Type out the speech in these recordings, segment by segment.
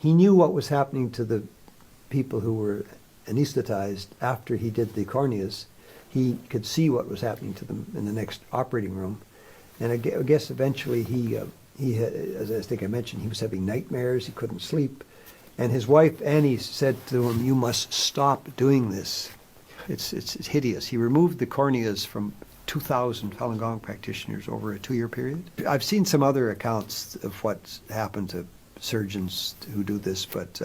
he knew what was happening to the people who were anesthetized after he did the corneas. He could see what was happening to them in the next operating room. And I guess eventually he had, as I think I mentioned, he was having nightmares, he couldn't sleep. And his wife, Annie, said to him, "You must stop doing this. It's hideous." He removed the corneas from 2,000 Falun Gong practitioners over a 2-year period. I've seen some other accounts of what's happened to surgeons who do this, but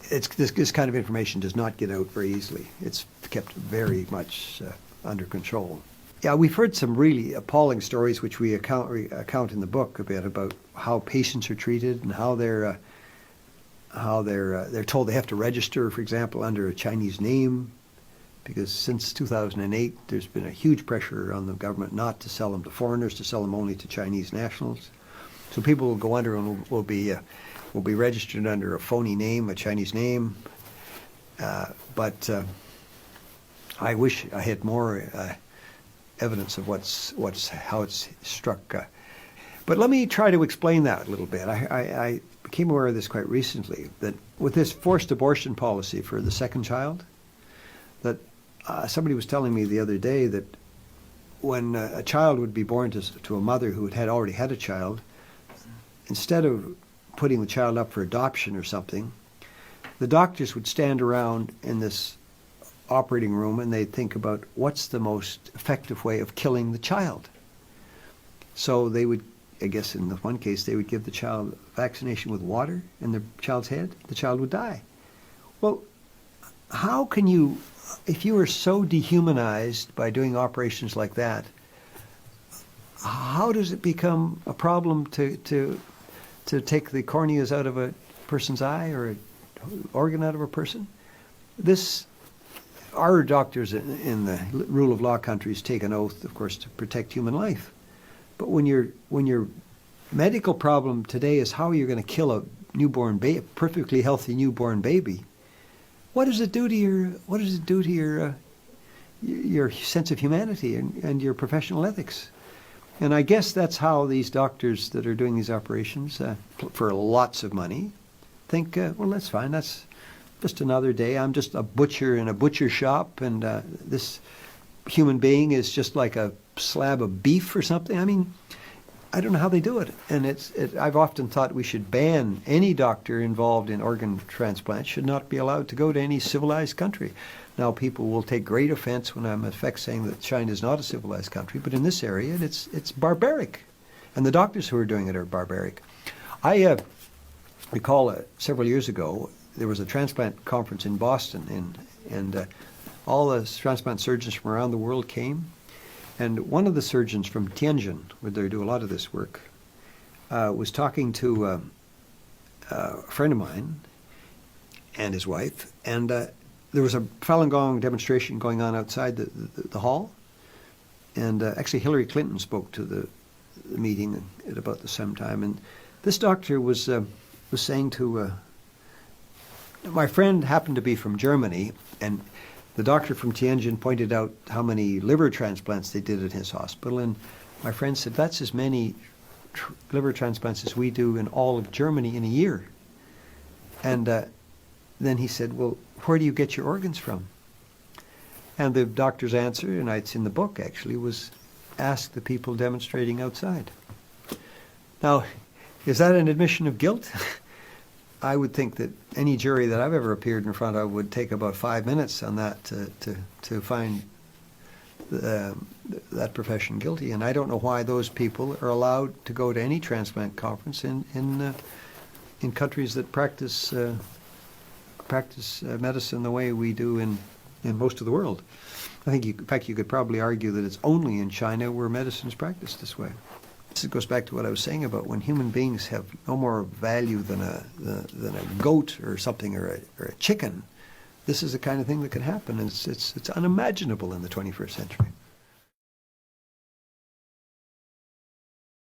this kind of information does not get out very easily. It's kept very much under control. Yeah, we've heard some really appalling stories, which we account in the book a bit, about how patients are treated and how they're told they have to register, for example, under a Chinese name, because since 2008 there's been a huge pressure on the government not to sell them to foreigners, to sell them only to Chinese nationals. So people will go under and will be registered under a phony name, a Chinese name. But I wish I had more evidence of how it's struck. But let me try to explain that a little bit. I became aware of this quite recently, that with this forced abortion policy for the second child, that somebody was telling me the other day that when a child would be born to a mother who had already had a child, instead of putting the child up for adoption or something, the doctors would stand around in this operating room and they'd think about what's the most effective way of killing the child. So they would, I guess in the one case, they would give the child vaccination with water in the child's head. The child would die. Well, how can you, if you are so dehumanized by doing operations like that, how does it become a problem to take the corneas out of a person's eye or an organ out of a person? Our doctors in the rule of law countries take an oath, of course, to protect human life. But when your medical problem today is how you're going to kill a newborn baby, a perfectly healthy newborn baby, what does it do to your sense of humanity and your professional ethics? And I guess that's how these doctors that are doing these operations for lots of money think, well, that's fine. That's just another day. I'm just a butcher in a butcher shop, and this human being is just like a slab of beef or something. I mean, I don't know how they do it. And I've often thought we should ban any doctor involved in organ transplant should not be allowed to go to any civilized country. Now, people will take great offense when I'm in effect saying that China is not a civilized country, but in this area, it's barbaric. And the doctors who are doing it are barbaric. I recall several years ago, there was a transplant conference in Boston, and all the transplant surgeons from around the world came. And one of the surgeons from Tianjin, where they do a lot of this work, was talking to a friend of mine and his wife, and there was a Falun Gong demonstration going on outside the hall, and actually Hillary Clinton spoke to the meeting at about the same time, and this doctor was saying to my friend happened to be from Germany, and the doctor from Tianjin pointed out how many liver transplants they did at his hospital, and my friend said, that's as many liver transplants as we do in all of Germany in a year. And then he said, well, where do you get your organs from? And the doctor's answer, and it's in the book actually, was ask the people demonstrating outside. Now, is that an admission of guilt? I would think that any jury that I've ever appeared in front of would take about 5 minutes on that to find that profession guilty. And I don't know why those people are allowed to go to any transplant conference in countries that practice medicine the way we do in most of the world. I think, in fact, you could probably argue that it's only in China where medicine is practiced this way. This goes back to what I was saying about when human beings have no more value than a goat or something or a chicken. This is the kind of thing that can happen, and it's unimaginable in the 21st century.